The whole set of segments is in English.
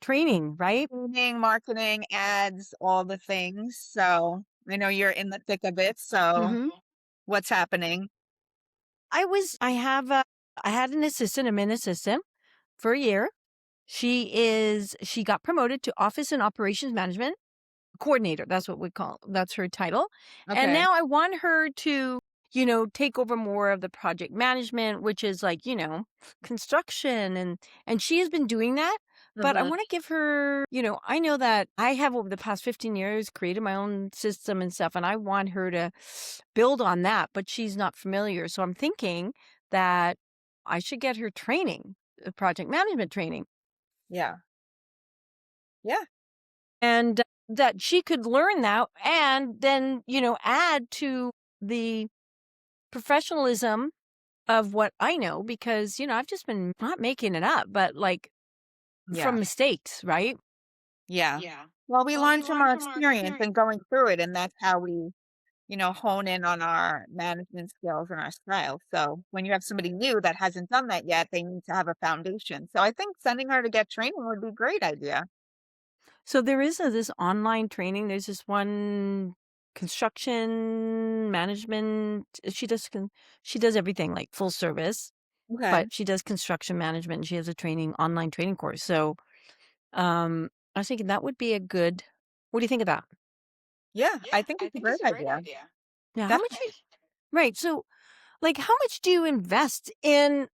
training, right? Training, marketing, ads, all the things. So I know you're in the thick of it. So Hmm. what's happening? I had an assistant, admin assistant for a year. She got promoted to office and operations management coordinator. That's what we call, that's her title. And Okay. now I want her to, take over more of the project management, which is like, construction, and she has been doing that. But I Hmm. want to give her, I know that I have over the past 15 years created my own system and stuff, and I want her to build on that, but she's not familiar. So I'm thinking that I should get her training, project management training, Yeah. Yeah. and that she could learn that and then, add to the professionalism of what I know, because, I've just been not making it up, but like from Yeah. mistakes, right? Yeah. Well, we learn from our experience and going through it, and that's how we, hone in on our management skills and our style. So when you have somebody new that hasn't done that yet, they need to have a foundation. So I think sending her to get training would be a great idea. So there is this online training. There's this one construction management. She does everything like full service, Okay. but she does construction management, and she has a online training course. So I was thinking that would be a good. What do you think of that? Yeah, I think it's a great idea. Yeah, how much? Definitely. Right. So, like, how much do you invest in?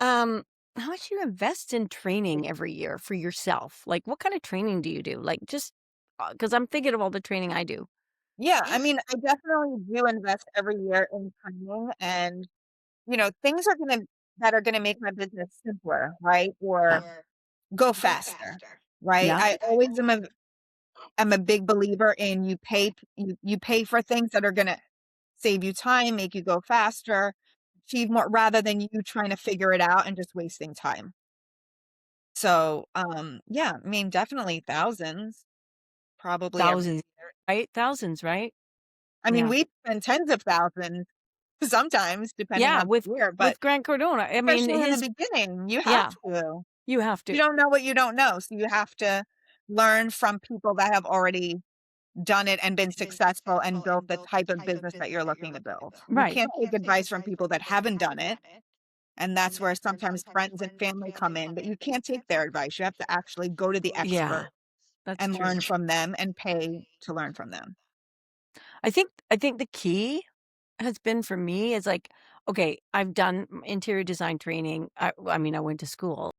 Um, how much do you invest in training every year for yourself? Like, what kind of training do you do? Like, just because I'm thinking of all the training I do. Yeah, I mean, I definitely do invest every year in training and, things that are gonna make my business simpler, right? Or go faster, right? Yeah. I always am a big believer in you pay for things that are gonna save you time, make you go faster, achieve more rather than you trying to figure it out and just wasting time. So, yeah, I mean, definitely thousands, probably every Thousands, year. right? Thousands, right? I mean, Yeah. we spend tens of thousands sometimes depending Yeah. on the year, but With Grant Cardone, I mean, especially in the his, beginning, you have yeah, to. you have You to. don't know what you don't know, so you have to learn from people that have already done it and been successful and built the type of business that you're looking to build. You Right. can't take advice from people that haven't done it, and that's where sometimes friends and family come in, but you can't take their advice. You have to actually go to the Yeah, expert that's and learn true. from them and pay to learn from them. I think the key has been for me is like, okay, I've done interior design training. I mean, I went to school.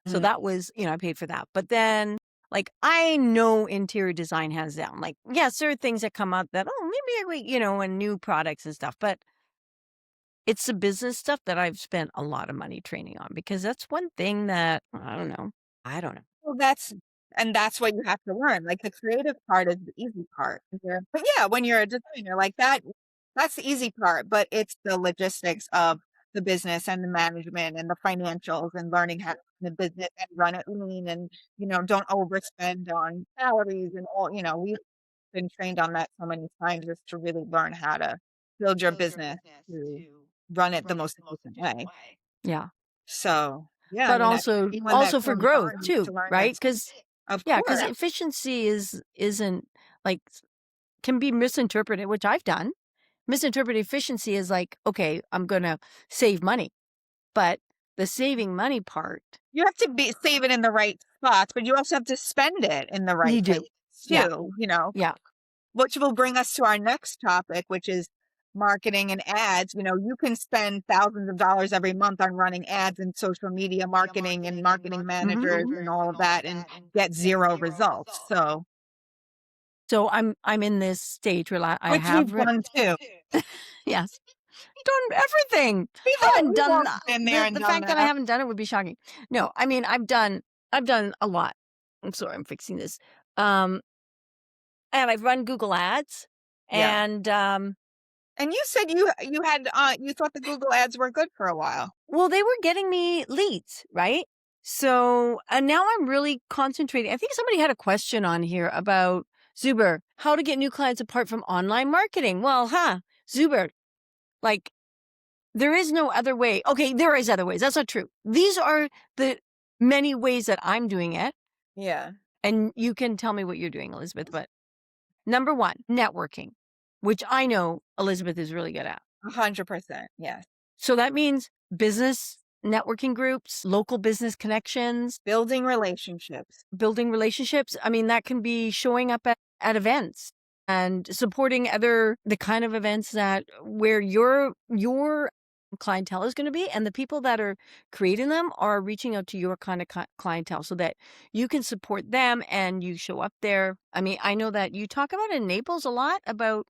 So Mhm. that was, I paid for that. But then, like, I know interior design hands down. Like, yes, there are things that come up that, oh, maybe and new products and stuff. But it's the business stuff that I've spent a lot of money training on, because that's one thing that I don't know. I don't know. Well, that's what you have to learn, like, the creative part is the easy part. Yeah. But yeah, when you're a designer like that, that's the easy part, but it's the logistics of the business and the management and the financials and learning how to run the business and run it lean and, don't overspend on salaries and all, we've been trained on that so many times just to really learn how to build your business to run it the most efficient way. Yeah. So, yeah, I But mean, I think also anyone that also for comes growth on needs too, to learn that right? skill. Because Of yeah, because course. efficiency isn't like can be misinterpreted, which I've done. Misinterpreted efficiency is like, okay, I'm gonna save money. But the saving money part, You have to be save it in the right spots, but you also have to spend it in the right you places do. Yeah. too, Yeah. which will bring us to our next topic, which is marketing and ads. You can spend thousands of dollars every month on running ads and social media marketing and marketing Mhm. managers and all of that and get zero results. So, So I'm in this stage where I which have we've done too. yes, done everything. I haven't We've done all been there and the done fact that I that. haven't done it would be shocking. No, I mean, I've done a lot. I'm sorry, I'm fixing this. Um, and I've run Google Ads, Yeah. and, And you said you thought the Google ads were good for a while. well, they were getting me leads, right? So, and now I'm really concentrating. I think somebody had a question on here about Zuber, how to get new clients apart from online marketing. Well, Zuber, like, there is no other way. Okay, there is other ways. That's not true. These are the many ways that I'm doing it. Yeah. And you can tell me what you're doing, Elizabeth, but number one, networking, which I know Elizabeth is really good at. 100%. Yes. So that means business networking groups, local business connections, Building relationships. building relationships. I mean, that can be showing up at events and supporting the kind of events that where your clientele is going to be, and the people that are creating them are reaching out to your kind of clientele so that you can support them and you show up there. I mean, I know that you talk about in Naples a lot about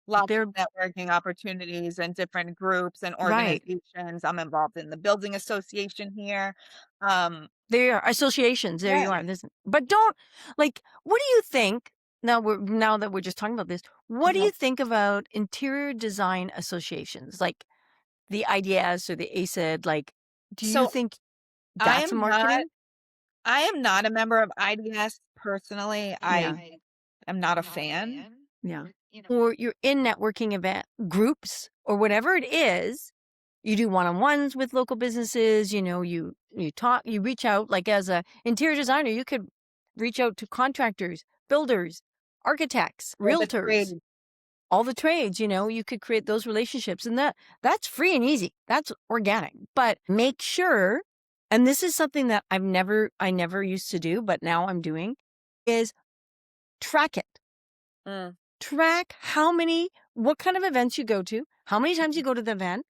Lots their of networking opportunities and different groups and right. organizations. I'm involved in the building association here. Um, There are associations. There yeah. you are. But don't like. What do you think? Now that we're just talking about this, what do Mhm. you think about interior design associations, like the IDS or the ACID? Like, do you So think I that's am not marketing? I am not a member of IDS personally. Yeah, I am not a fan. yeah. Or you're in networking event groups or whatever it is. You do one-on-ones with local businesses. You talk. You reach out. Like as a interior designer, you could reach out to contractors, builders, architects, Or the realtors, trade. all the trades. You could create those relationships, and that's free and easy. That's organic. But make sure, and this is something that I never used to do, but now I'm doing, is track it. Mm, Track what kind of events you go to, how many times you go to the event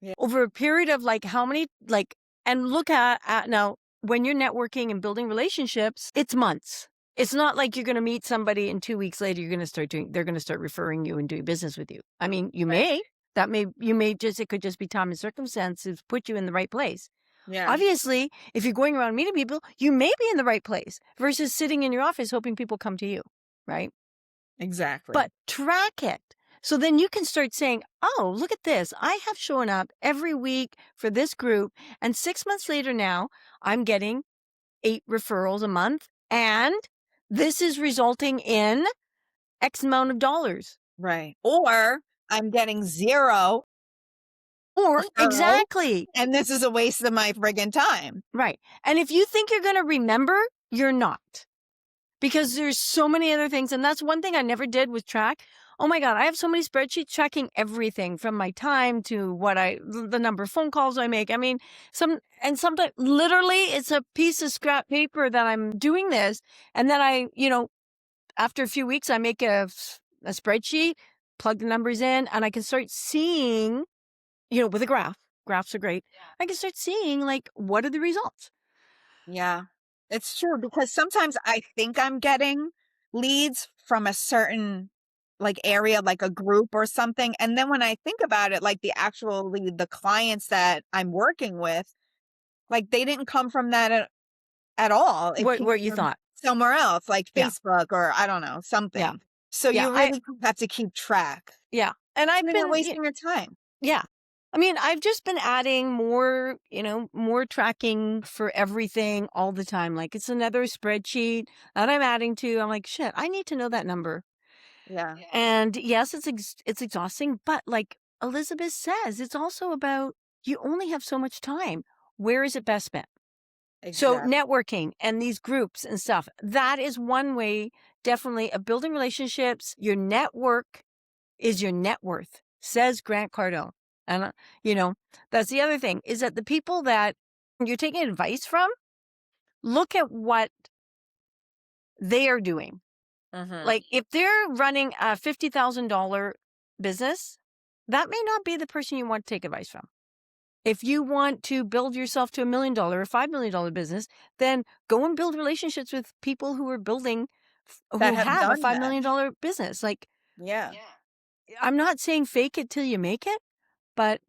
yeah. over a period of like how many, like, and look at now when you're networking and building relationships, it's months. It's not like you're going to meet somebody and 2 weeks later they're going to start referring you and doing business with you. I mean, Right. it could just be time and circumstances put you in the right place. Yeah. Obviously, if you're going around meeting people, you may be in the right place versus sitting in your office hoping people come to you, right? Exactly. But track it. So then you can start saying, oh, look at this. I have shown up every week for this group. And 6 months later now, I'm getting 8 referrals a month. And this is resulting in X amount of dollars. Right. Or I'm getting 0 Or referrals, exactly. and this is a waste of my friggin' time. Right. And if you think you're going to remember, you're not. Because there's so many other things. And that's one thing I never did with track. Oh my God, I have so many spreadsheets tracking everything from my time to the number of phone calls I make. I mean, sometimes literally it's a piece of scrap paper that I'm doing this. And then after a few weeks, I make a spreadsheet, plug the numbers in, and I can start seeing, with a graph. Graphs are great. I can start seeing like, what are the results? Yeah, it's true because sometimes I think I'm getting leads from a certain like area, like a group or something. And then when I think about it, like the actual lead, the clients that I'm working with, like they didn't come from that at all. It came What you from thought. somewhere else, like Yeah. Facebook or I don't know, Yeah. something. So Yeah. you really have to keep track. Yeah. And So I've you're not been, wasting your time. yeah. I mean, I've just been adding more, more tracking for everything all the time. Like it's another spreadsheet that I'm adding to. I'm like, shit, I need to know that number. Yeah, And yes, it's exhausting, but like Elizabeth says, it's also about you only have so much time. Where is it best spent? So exactly. networking and these groups and stuff, that is one way definitely of building relationships. Your network is your net worth, says Grant Cardone. And, that's the other thing is that the people that you're taking advice from, look at what they are doing. Hmm. Like if they're running a $50,000 business, that may not be the person you want to take advice from. If you want to build yourself to $1 million or $5 million business, then go and build relationships with people who are That who have have a done $5 that. million business. Like, Yeah. I'm not saying fake it till you make it, but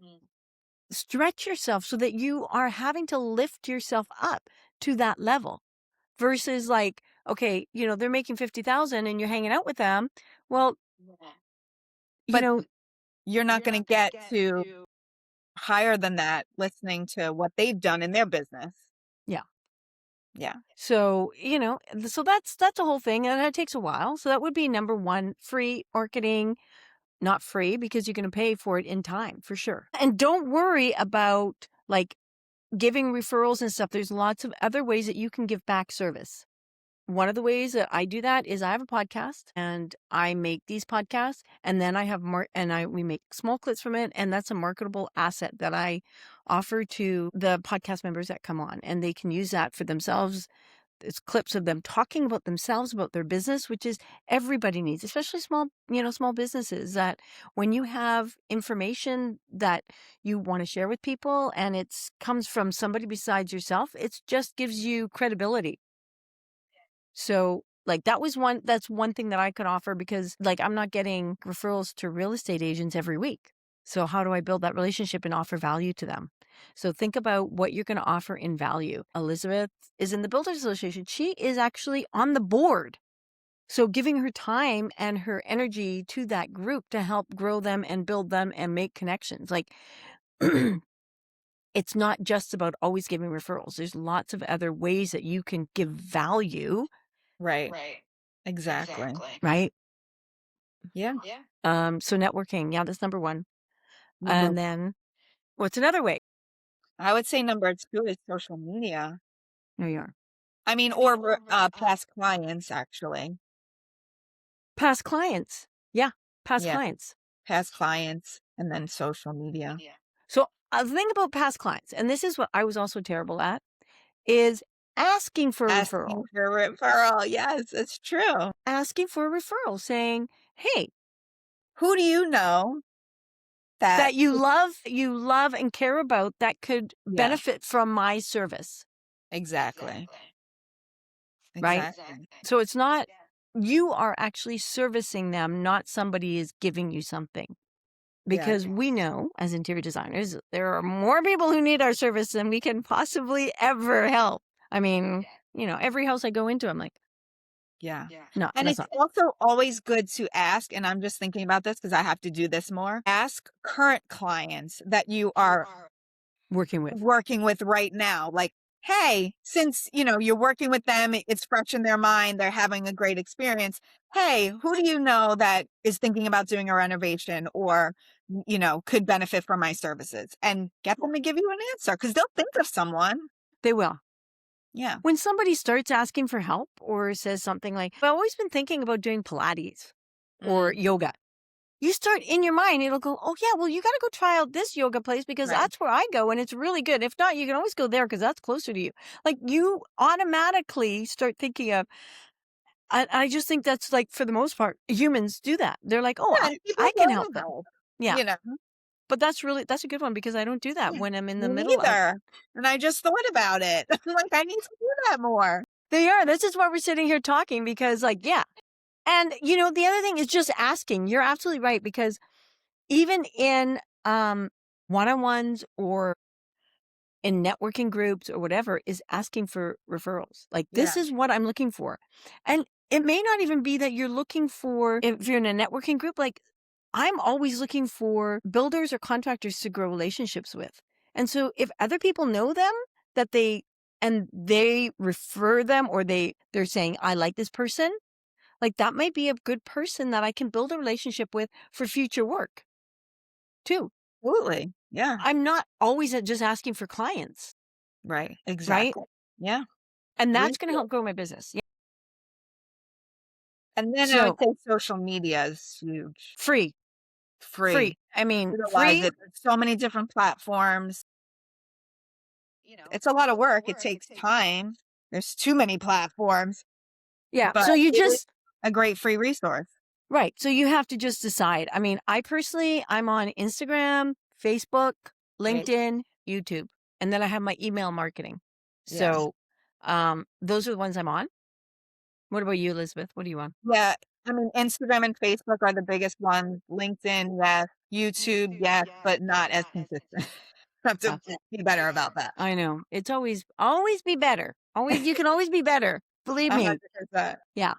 stretch yourself so that you are having to lift yourself up to that level versus like, okay, they're making 50,000 and you're hanging out with them. Well, you But know, you're not going to get to higher than that listening to what they've done in their business. yeah. Yeah, So, so that's a whole thing and it takes a while. So that would be number one, free marketing, not free because you're going to pay for it in time for sure. And don't worry about like giving referrals and stuff, there's lots of other ways that you can give back service. One of the ways that I do that is I have a podcast and I make these podcasts, and then I have we make small clips from it, and that's a marketable asset that I offer to the podcast members that come on, and they can use that for themselves. It's clips of them talking about themselves, about their business, which is everybody needs, especially small businesses, that when you have information that you want to share with people and it's comes from somebody besides yourself, it just gives you credibility. So like that's one thing that I could offer, because like I'm not getting referrals to real estate agents every week. So how do I build that relationship and offer value to them? So think about what you're going to offer in value. Elizabeth is in the Builders Association. She is actually on the board. So giving her time and her energy to that group to help grow them and build them and make connections. Like it's not just about always giving referrals. There's lots of other ways that you can give value. Right. Exactly. Right. Yeah. So networking, yeah, that's number one. Number And then what's another way? I would say number 2 is social media. There you are. I mean, or past clients, actually. Past clients. Yeah, past Yeah, clients. past clients and then social media. So the thing about past clients, and this is what I was also terrible at, is asking for a referral. Asking for a referral. Yes, it's true. Asking for a referral, saying, hey, Who do you know that that you love and care about that could Yeah, benefit from my service, exactly. right? Exactly. So it's not, you are actually servicing them, not somebody is giving you something. Yes. Because we know, as interior designers, there are more people who need our service than we can possibly ever help. I mean, every house I go into, I'm like, Yeah. no, And that's it's not also always good to ask, and I'm just thinking about this because I have to do this more. Ask current clients that you are working with. working with right now. Like, hey, since you're working with them, it's fresh in their mind, they're having a great experience. Hey, who do you know that is thinking about doing a renovation or could benefit from my services? And get them to give you an answer because they'll think of someone. They will. Yeah. When somebody starts asking for help or says something like, I've always been thinking about doing Pilates or yoga. You start in your mind, it'll go, oh yeah, well, you got to go try out this yoga place because Right. that's where I go and it's really good. If not, you can always go there because that's closer to you. Like you automatically start thinking of, I just think that's like, for the most part, humans do that. They're like, oh, Yeah, and people I can want help to them. help. Yeah. You know, But that's a good one because I don't do that Yeah, when I'm in the me middle of. neither. And I just thought about it. I'm like, I need to do that more. They are. This is why we're sitting here talking because, like, yeah. And, the other thing is just asking. You're absolutely right because even in one-on-ones or in networking groups or whatever, is asking for referrals. Like, this Yeah. is what I'm looking for. And it may not even be that you're looking for, if you're in a networking group, like I'm always looking for builders or contractors to grow relationships with. And so if other people know them, that they refer them, or they're saying, I like this person, like that might be a good person that I can build a relationship with for future work too. Absolutely. Yeah. I'm not always just asking for clients, Right. right? Exactly. Yeah. And that's going to Resource. help grow my business. Yeah. And then I would So say social media is huge. free. Free. I mean, Utilize free. it. There's so many different platforms. It's a lot of work. It takes time. There's too many platforms, Yeah. but So you it is just, a great free resource. right. So you have to just decide. I mean, I'm on Instagram, Facebook, Right. LinkedIn, YouTube, and then I have my email marketing. Yes. So those are the ones I'm on. What about you, Elizabeth? What are you on? Yeah. I mean, Instagram and Facebook are the biggest ones. LinkedIn, yes. YouTube, yes, but not as consistent. Have to be better about that. I know. It's always be better. You can always be better. Believe me. 100%. Yeah.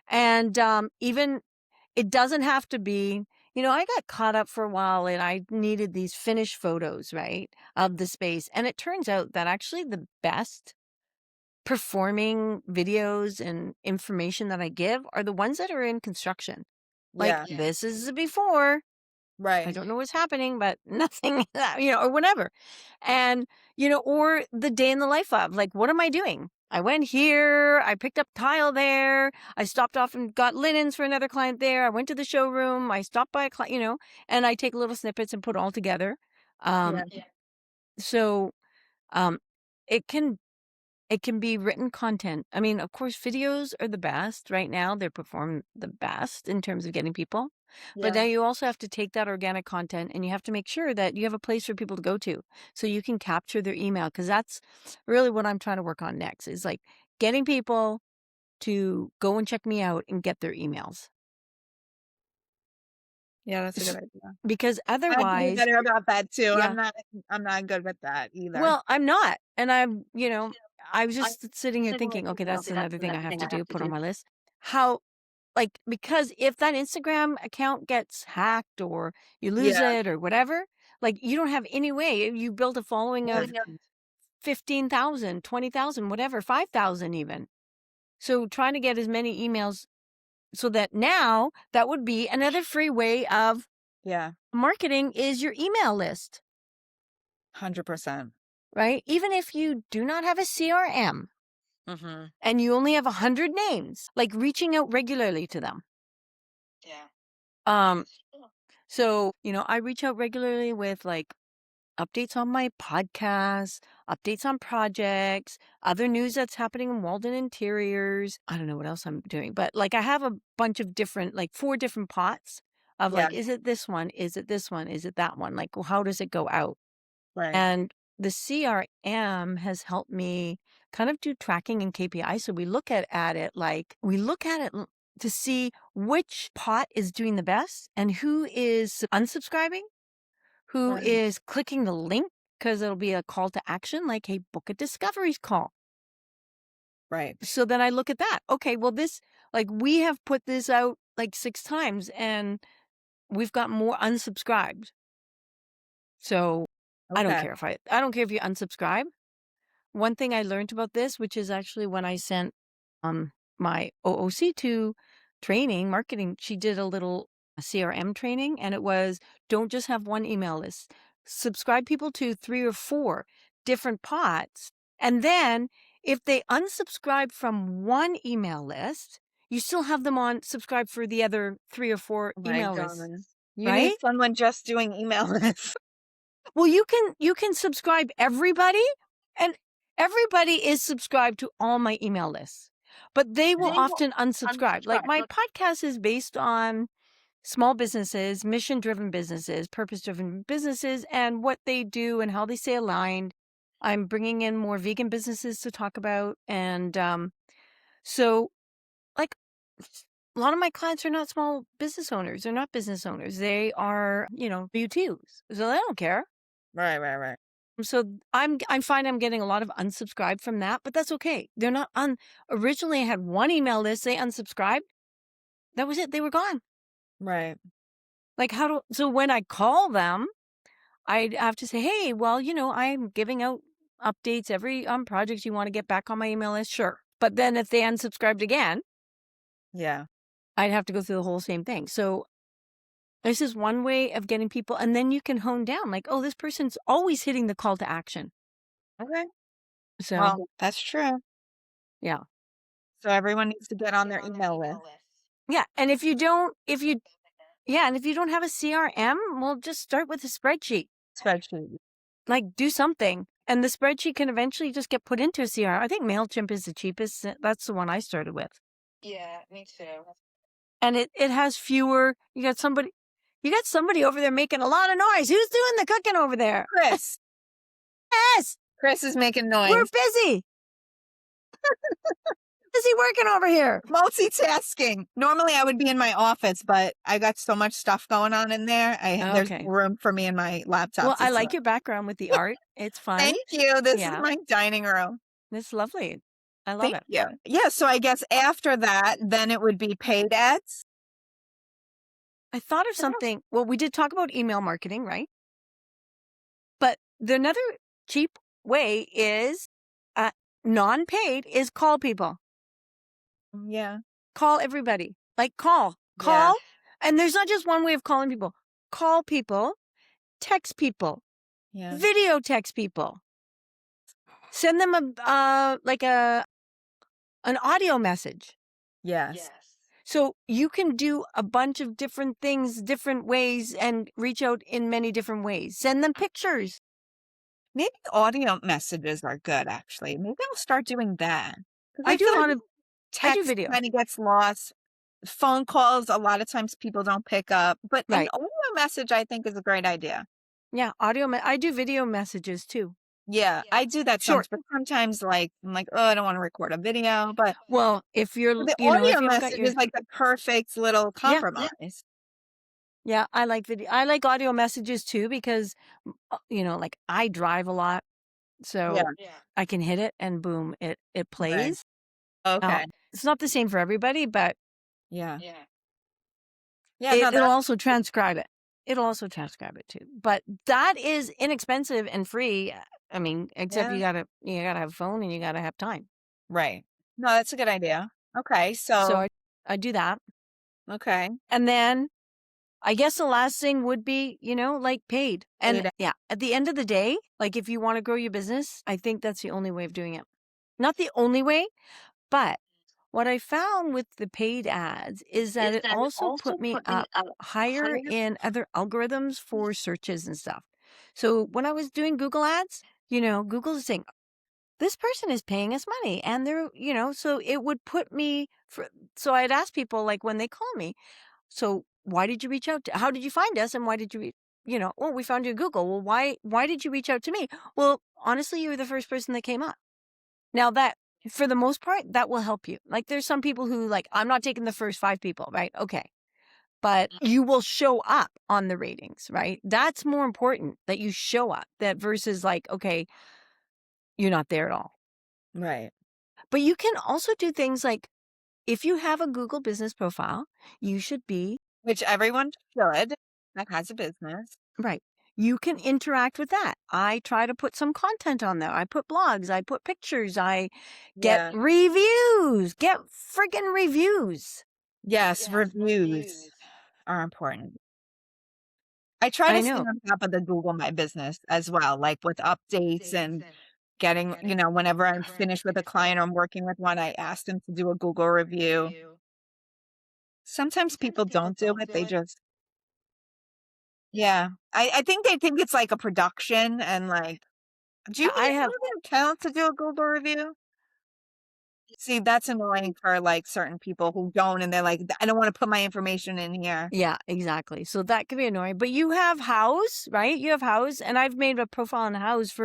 And even it doesn't have to be, I got caught up for a while and I needed these finished photos, right, of the space. And it turns out that actually the best performing videos and information that I give are the ones that are in construction. Like, Yeah. this is the before, Right. I don't know what's happening, but nothing, or whatever. And, or the day in the life of, like, what am I doing? I went here, I picked up tile there, I stopped off and got linens for another client there, I went to the showroom, I stopped by a client, and I take little snippets and put all together. Yeah. Yeah. So um, it can it can be written content. I mean, of course, videos are the best right now. They perform the best in terms of getting people. But Yeah. now you also have to take that organic content and you have to make sure that you have a place for people to go to so you can capture their email. Because that's really what I'm trying to work on next is like getting people to go and check me out and get their emails. Yeah, that's a good idea. Because I have to be otherwise, better about that too. yeah, I'm not good with that either. well, I'm not. And I was just sitting here thinking, okay, that's another thing I have to do, put on my list. How, like, because if that Instagram account gets hacked or you lose Yeah. it or whatever, like, you don't have any way. You build a following Yeah. of 15,000, 20,000, whatever, 5,000 even. So trying to get as many emails so that now that would be another free way of Yeah. marketing is your email list, 100%. right? Even if you do not have a CRM, Mhm. and you only have 100 names, like reaching out regularly to them. Yeah. Um, so, I reach out regularly with like updates on my podcast, updates on projects, other news that's happening in Walden interiors. I don't know what else I'm doing, but like I have a bunch of different, like 4 different pots of Yeah. like, is it this one? Is it this one? Is it that one? Like, well, how does it go out? Right. And the CRM has helped me kind of do tracking and KPI. So we look at it like to see which pot is doing the best and who is unsubscribing, who Right. is clicking the link because it'll be a call to action, like, hey, book a discoveries call. Right. So then I look at that. Okay, well, like, we have put this out like 6 times and we've got more unsubscribed. So Okay. I don't care if you unsubscribe. One thing I learned about this, which is actually when I sent my OOC to training, marketing, she did a little CRM training and it was don't just have one email list. Subscribe people to 3 or 4 different pots. And then if they unsubscribe from one email list, you still have them on subscribe for the other 3 or 4 Oh my email lists, goodness. You need right? someone just doing email lists. Well, you can subscribe everybody, and everybody is subscribed to all my email lists, but they will often unsubscribe. Like my podcast is based on small businesses, mission-driven businesses, purpose-driven businesses, and what they do and how they stay aligned. I'm bringing in more vegan businesses to talk about, and so like a lot of my clients are not small business owners. They're not business owners. They are, UTs, so they don't care. Right, right, right. So I find I'm getting a lot of unsubscribed from that, but that's okay. They're not originally I had one email list, they unsubscribed. That was it. They were gone. Right. Like so when I call them, I have to say, "Hey, well, I'm giving out updates every projects you want to get back on my email list." Sure. But then if they unsubscribed again, Yeah. I'd have to go through the whole same thing. So this is one way of getting people and then you can hone down like, "Oh, this person's always hitting the call to action." Okay. So, Well, that's true. yeah. So everyone needs to get on their email list. Yeah, and if you don't yeah, and if you don't have a CRM, well, just start with a spreadsheet. Spreadsheet. Like, do something, and the spreadsheet can eventually just get put into a CRM. I think MailChimp is the cheapest. That's the one I started with. Yeah, me too. And it has fewer you got somebody over there making a lot of noise. Who's doing the cooking over there? Chris. Yes, Chris is making we're noise. busy. Busy working over here. Multitasking. Normally I would be in my office, but I got so much stuff going on in there. There's Okay. room for me in my laptop. Well, to I sit. like your background with the art. It's fun. Thank you. This is Yeah. my dining room. It's lovely. I love Thank it. you. Yeah, so I guess after that, then it would be paid ads. I thought of something. Well, we did talk about email marketing, right? But another cheap way is non-paid is call people. Yeah. Call everybody. Like call. Yeah. And there's not just one way of calling people. call people, text people, Yeah. video text people, send them an audio message. Yes. So you can do a bunch of different things, different ways, and reach out in many different ways. Send them pictures. Maybe audio messages are good, actually. Maybe I'll start doing that. Because I I do feel a like lot of, I do text video. kind of gets lost. Phone calls, a lot of times people don't pick up. But an Right. audio message, I think, is a great idea. Yeah. I do video messages too. Yeah, I do that Short. sometimes, but sometimes, like, I'm like, "Oh, I don't wanna record a video," but Well, if you're, the if audio you haven't got message your, is, like, the perfect little yeah, compromise. yeah, I like video. I like audio messages too because, like I drive a lot. Yeah, So I can hit it and boom, it right. plays. Now, Okay. it's not the same for everybody, but Yeah. Yeah, no, it'll that also transcribe it. It'll also transcribe it too. But that is inexpensive and free. I mean, except yeah, you gotta have a phone and you gotta have time. right. No, that's a good idea. Okay, So so I do that. okay. And then I guess the last thing would be, like paid. And Paid yeah, at the end of the day, like if you want to grow your business, I think that's the only way of doing it. Not the only way, but what I found with the paid ads is that it also put me up higher in other algorithms for searches and stuff. So when I was doing Google ads, Google's saying, this person is paying us money. And so it would put me so I'd ask people like when they call me, so why did you reach out how did you find us? And why did well, we found you on Google. Well, why did you reach out to me? Well, honestly, you were the first person that came up. Now that for the most part, that will help you. Like there's some people who like, I'm not taking the first 5 people, right? Okay. But you will show up on the ratings, right? That's more important that you show up that versus like, okay, you're not there at all. right. But you can also do things like if you have a Google business profile, you should be Which everyone should that has a business. right. You can interact with that. I try to put some content on there. I put blogs, I put pictures, I get Yeah. reviews, get friggin' reviews. Yes, reviews are important. I try I to stay know. on top of the Google My Business as well, like with updates and getting, whenever I'm finished with a client or I'm working with one, I ask them to do a Google review. Sometimes people don't do it. They just, yeah. I think they think it's like a production and like, do you I even have have, an account to do a Google review? See, that's annoying for like certain people who don't, and they're like, I don't want to put my information in here. yeah, exactly. So that could be annoying. But you have House, right? You have House, and I've made a profile on House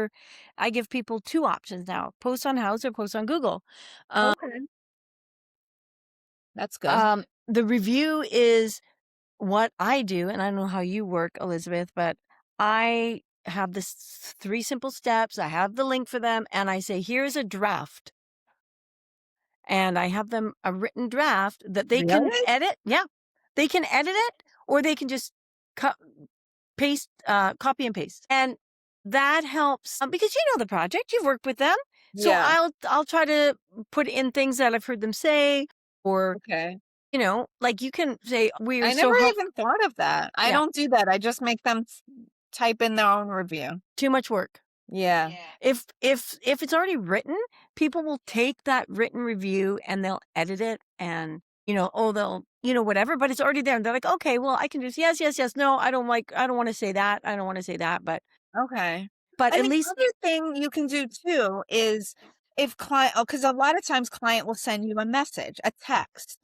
I give people 2 options now: post on House or post on Google. Okay. That's good. The review is what I do, and I don't know how you work, Elizabeth, but I have this 3 simple steps. I have the link for them, and I say, here's a draft. And I have them a written draft that they can Really? edit. Yeah. They can edit it or they can just cut, copy and paste. And that helps because you know the project, you've worked with them. So Yeah. I'll try to put in things that I've heard them say or, Okay. like you can say, we are I so never helpful. even thought of that. I Yeah. don't do that. I just make them type in their own review. Too much work. Yeah. If it's already written, people will take that written review and they'll edit it and they'll whatever, but it's already there. And they're like, okay, well, I can just yes, yes, yes. No, I don't want to say that. I don't want to say that, Okay. but And at the least other thing you can do too is if client, because a lot of times client will send you a message, a text,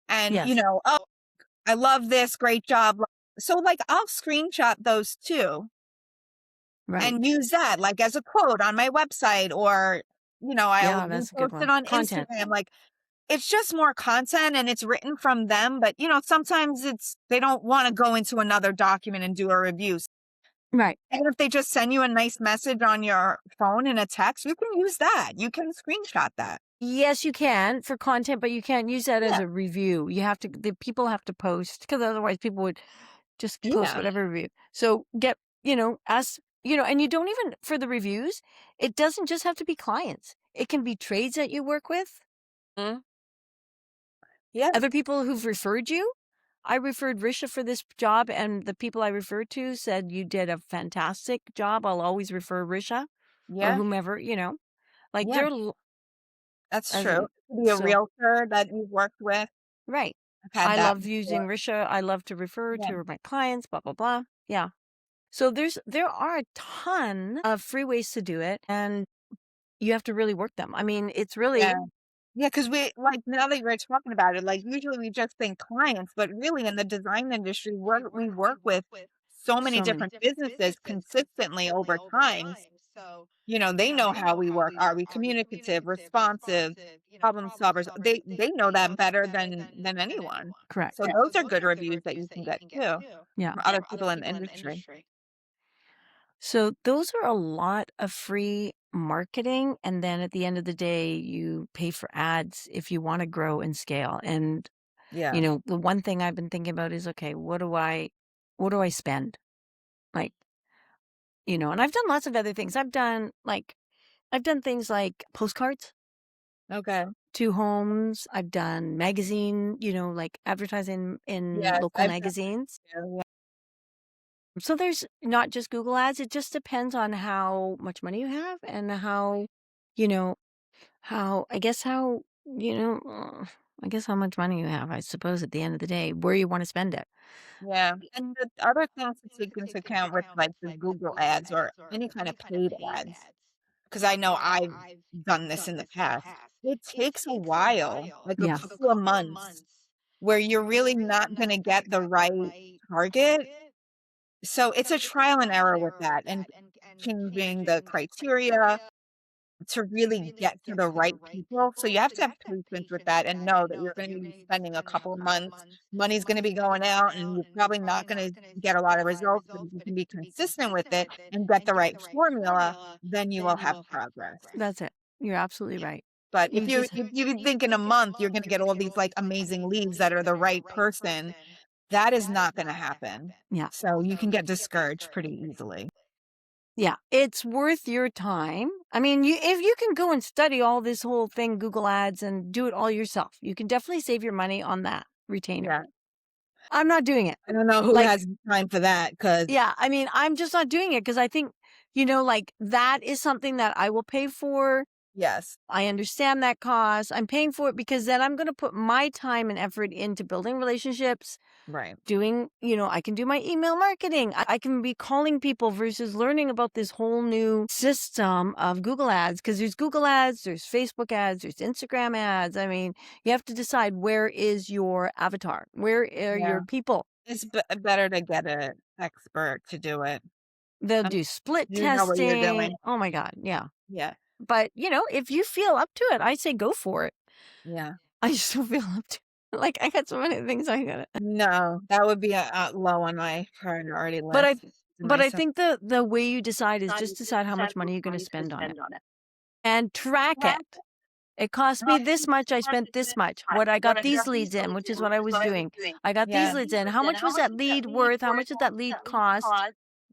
and yes, oh, I love this, great job. So like I'll screenshot those too right. and use that like as a quote on my website or I'll Yeah, that's a good repost it one. on Content. Instagram. Like it's just more content and it's written from them, but sometimes they don't want to go into another document and do a review. Right. And if they just send you a nice message on your phone in a text, you can use that. You can screenshot that. Yes, you can for content, but you can't use that as Yeah. a review. The people have to post because otherwise people would just post Yeah. whatever review. So get, ask, and you don't even for the reviews, it doesn't just have to be clients. It can be trades that you work with, Mhm. Yeah. other people who've referred you. I referred Risha for this job, and the people I referred to said you did a fantastic job. I'll always refer Risha or Yeah, whomever, like yeah, they're that's as true. in It could be a so realtor that you've worked with. right. I've had I that love before. using Risha. I love to refer Yeah, to my clients, blah blah blah. Yeah. So there are a ton of free ways to do it, and you have to really work them. I mean, it's yeah. really Yeah, because we like, now that you're talking about it, like, usually we just think clients, but really in the design industry, we work with so many so many. different businesses consistently over time. They know how we work. Are we communicative, responsive, problem solvers? They know that better than anyone. Correct. So those are good reviews that you can get too Yeah. from other people in the industry. So those are a lot of free marketing. And then at the end of the day, you pay for ads if you want to grow and scale. And, Yeah. the one thing I've been thinking about is, okay, what do I spend? Like, and I've done lots of other things. I've done things like postcards Okay. to homes. I've done magazine, like advertising in Yes, local I've done magazines. that too. So there's not just Google ads. It just depends on how much money you have and you know, I guess how much money you have, I suppose, at the end of the day, where you want to spend it. Yeah, and the other things to take into account with, like, the Google ads or any kind of paid ads, because I know I've done this in the past. It takes a while, like a Yeah. couple of months, where you're really not gonna get the right target. So it's a trial and error with that and changing the criteria to really get to the right people. So you have to have patience with that and know that you're going to be spending a couple of months. Money's going to be going out and you're probably not going to get a lot of results. But if you can be consistent with it and get the right formula, then you will have progress. That's it. You're absolutely right. But if You you just if you think in a month you're going to get all these like amazing leads that are the right person, that is not going to happen. Yeah. So you can get discouraged pretty easily. Yeah, it's worth your time. I mean, if you can go and study all this whole thing, Google Ads, and do it all yourself, you can definitely save your money on that retainer. Yeah. I'm not doing it. I don't know who Like, has time for that because yeah, I mean, I'm just not doing it because I think, like that is something that I will pay for. yes, I understand that cost. I'm paying for it because then I'm going to put my time and effort into building relationships, right. doing, I can do my email marketing. I can be calling people versus learning about this whole new system of Google ads because there's Google ads, there's Facebook ads, there's Instagram ads. I mean, you have to decide where is your avatar? Where are Yeah. your people? It's better to get an expert to do it. They'll Um, do split you know what you're testing. doing. Oh my God. Yeah. Yeah, But, if you feel up to it, I say go for it. yeah. I just don't feel up to it. Like, I got so many things I got to. No, that would be a low on my priority But I list. To but I myself. think the way you decide is just decide how much money you're gonna spend on it and track it. It cost me this much, I spent this much. What I got these leads in, which is what I was doing. I got these Yeah, leads in. How much was that lead worth? How much did that lead cost?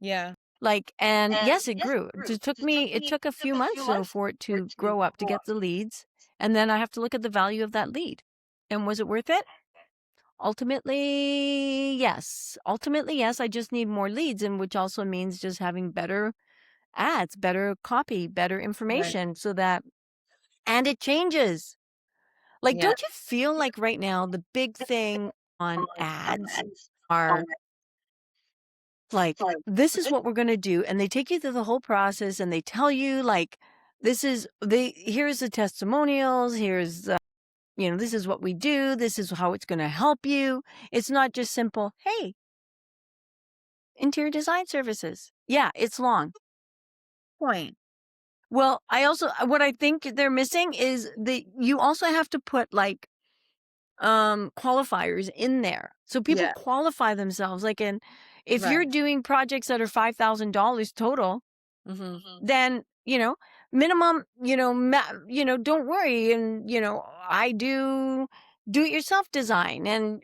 yeah, Like, and yes, it grew. It took a few months though for it to grow up to get the leads. And then I have to look at the value of that lead. And was it worth it? Ultimately, yes. Ultimately, yes. I just need more leads, and which also means just having better ads, better copy, better right. information so that, and it changes. Like, Yeah, don't you feel like right now the big thing on ads are like, this is what we're going to do. And they take you through the whole process and they tell you, like, here's the testimonials, this is what we do, this is how it's going to help you. It's not just simple, hey, interior design services. Yeah, it's long. point. Well, what I think they're missing is you also have to put like qualifiers in there. So people Yeah, qualify themselves. Like if you're right. doing projects that are $5,000 total, Hmm. then, minimum, don't worry. And, I do it yourself design. And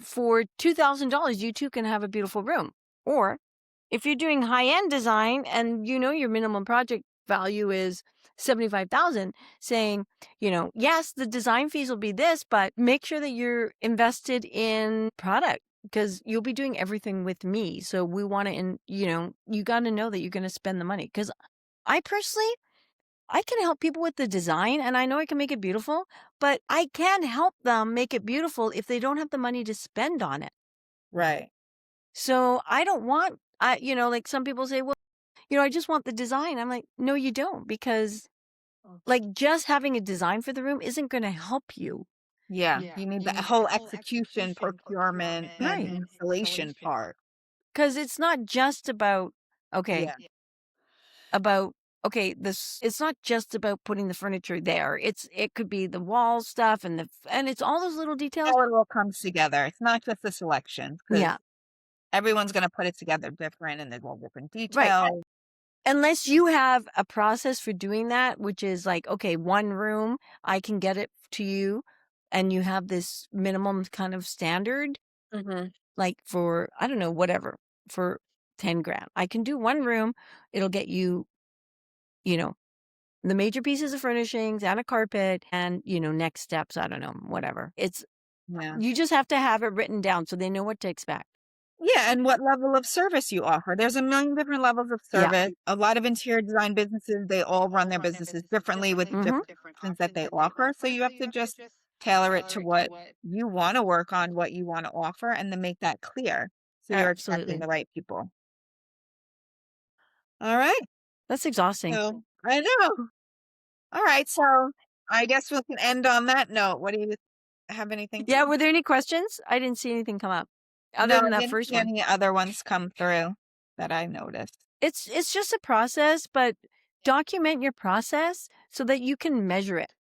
for $2,000, you too can have a beautiful room. Or if you're doing high end design and your minimum project value is $75,000 saying, yes, the design fees will be this, but make sure that you're invested in product because you'll be doing everything with me. So we want to, you got to know that you're going to spend the money. Because I personally, I can help people with the design and I know I can make it beautiful, but I can't help them make it beautiful if they don't have the money to spend on it. Right. So I don't want, like some people say, well, I just want the design. I'm like, no, you don't, because like just having a design for the room isn't going to help you. Yeah. You need the whole execution, procurement, and Right. installation part. Because it's not just about, okay, Yeah. about, okay, it's not just about putting the furniture there. It could be the wall stuff and it's all those little details. How it all comes together. It's not just the selections because Yeah. everyone's going to put it together different and there's all different Right. details. Unless you have a process for doing that, which is like, okay, one room, I can get it to you, and you have this minimum kind of standard, like for, I don't know, whatever, for 10 grand. I can do one room. It'll get you, you know, the major pieces of furnishings and a carpet and, next steps. I don't know, whatever. Yeah. You just have to have it written down so they know what to expect. Yeah, and what level of service you offer. There's a million different levels of Yeah. service. A lot of interior design businesses, they all run their businesses differently with Mhm. different options that they offer. So you have to just tailor it to what you want to work on, what you want to offer, and then make that clear. So you're attracting Absolutely. the right people. All right. That's exhausting. So I know. All right. So I guess we can end on that note. What do you have anything? Yeah, were there any questions? I didn't see anything come up No, other than I that didn't first see one. any other ones come through that I noticed. It's just a process, but document your process so that you can measure it.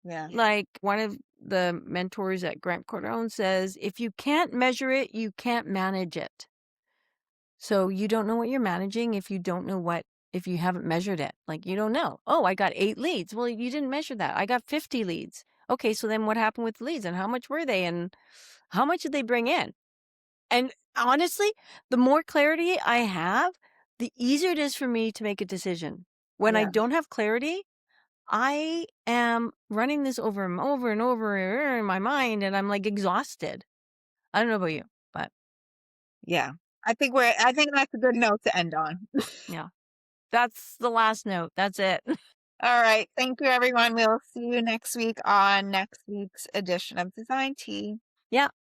Yeah. Like one of the mentors at Grant Cardone says, if you can't measure it, you can't manage it. So you don't know what you're managing if you don't know if you haven't measured it. Like you don't know. Oh, I got 8 leads. Well, you didn't measure that. I got 50 leads. Okay, so then what happened with the leads and how much were they and how much did they bring in? And honestly, the more clarity I have, the easier it is for me to make a decision. When I Yeah. don't have clarity, I am running this over and over and over in my mind and I'm like exhausted. I don't know about you, but Yeah. I think that's a good note to end on. yeah, that's the last note. That's it. All right. Thank you, everyone. We'll see you next week on next week's edition of Design Tea. Yeah.